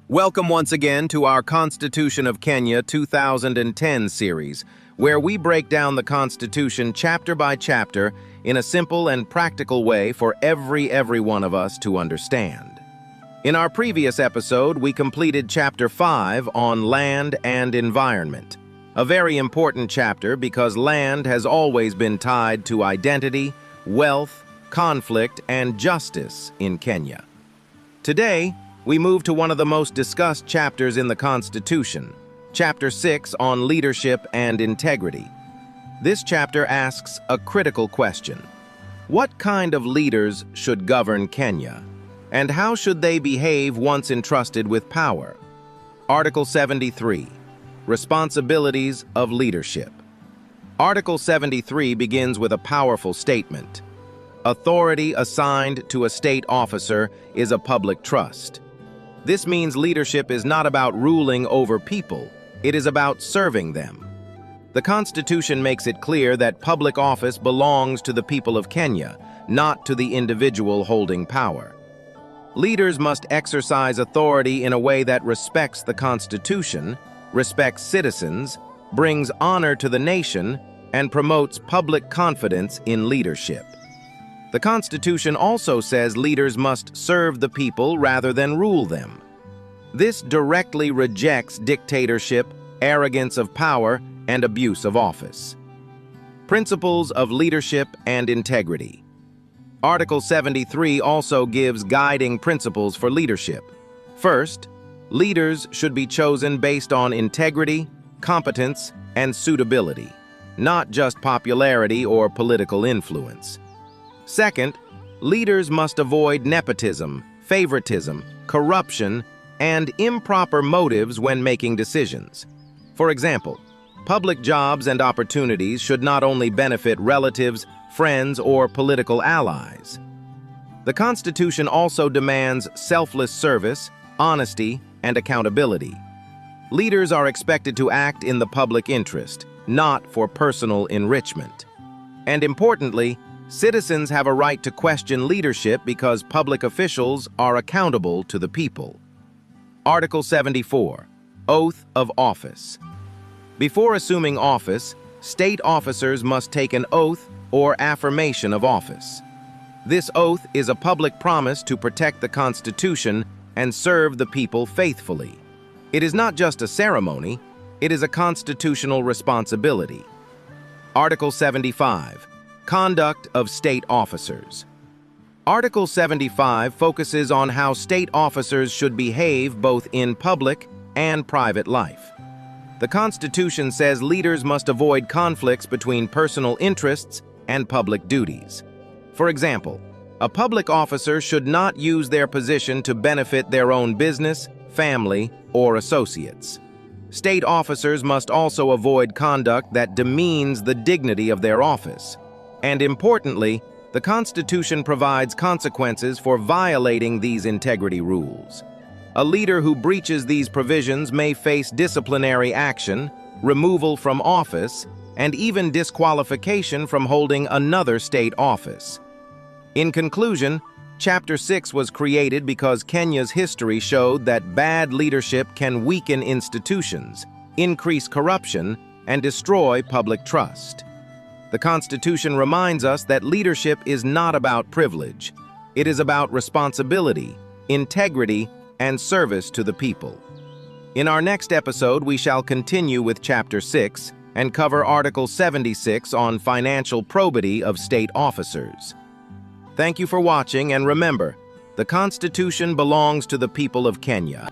Welcome once again to our Constitution of Kenya 2010 series, where we break down the Constitution chapter by chapter in a simple and practical way for every one of us to understand. In our previous episode, we completed Chapter 5 on land and environment, a very important chapter because land has always been tied to identity, wealth, conflict, and justice in Kenya. Today, we move to one of the most discussed chapters in the Constitution, Chapter 6 on leadership and integrity. This chapter asks a critical question. What kind of leaders should govern Kenya? And how should they behave once entrusted with power? Article 73, Responsibilities of Leadership. Article 73 begins with a powerful statement. Authority assigned to a state officer is a public trust. This means leadership is not about ruling over people, it is about serving them. The Constitution makes it clear that public office belongs to the people of Kenya, not to the individual holding power. Leaders must exercise authority in a way that respects the Constitution, respects citizens, brings honor to the nation, and promotes public confidence in leadership. The Constitution also says leaders must serve the people rather than rule them. This directly rejects dictatorship, arrogance of power, and abuse of office. Principles of leadership and integrity. Article 73 also gives guiding principles for leadership. First, leaders should be chosen based on integrity, competence, and suitability, not just popularity or political influence. Second, leaders must avoid nepotism, favoritism, corruption, and improper motives when making decisions. For example, public jobs and opportunities should not only benefit relatives, friends, or political allies. The Constitution also demands selfless service, honesty, and accountability. Leaders are expected to act in the public interest, not for personal enrichment. And importantly, citizens have a right to question leadership because public officials are accountable to the people. Article 74, Oath of Office. Before assuming office, state officers must take an oath or affirmation of office. This oath is a public promise to protect the Constitution and serve the people faithfully. It is not just a ceremony, it is a constitutional responsibility. Article 75, Conduct of State Officers. Article 75 focuses on how state officers should behave both in public and private life. The Constitution says leaders must avoid conflicts between personal interests and public duties. For example, a public officer should not use their position to benefit their own business, family, or associates. State officers must also avoid conduct that demeans the dignity of their office. And importantly, the Constitution provides consequences for violating these integrity rules. A leader who breaches these provisions may face disciplinary action, removal from office, and even disqualification from holding another state office. In conclusion, Chapter 6 was created because Kenya's history showed that bad leadership can weaken institutions, increase corruption, and destroy public trust. The Constitution reminds us that leadership is not about privilege. It is about responsibility, integrity, and service to the people. In our next episode, we shall continue with Chapter 6 and cover Article 76 on financial probity of state officers. Thank you for watching, and remember, the Constitution belongs to the people of Kenya.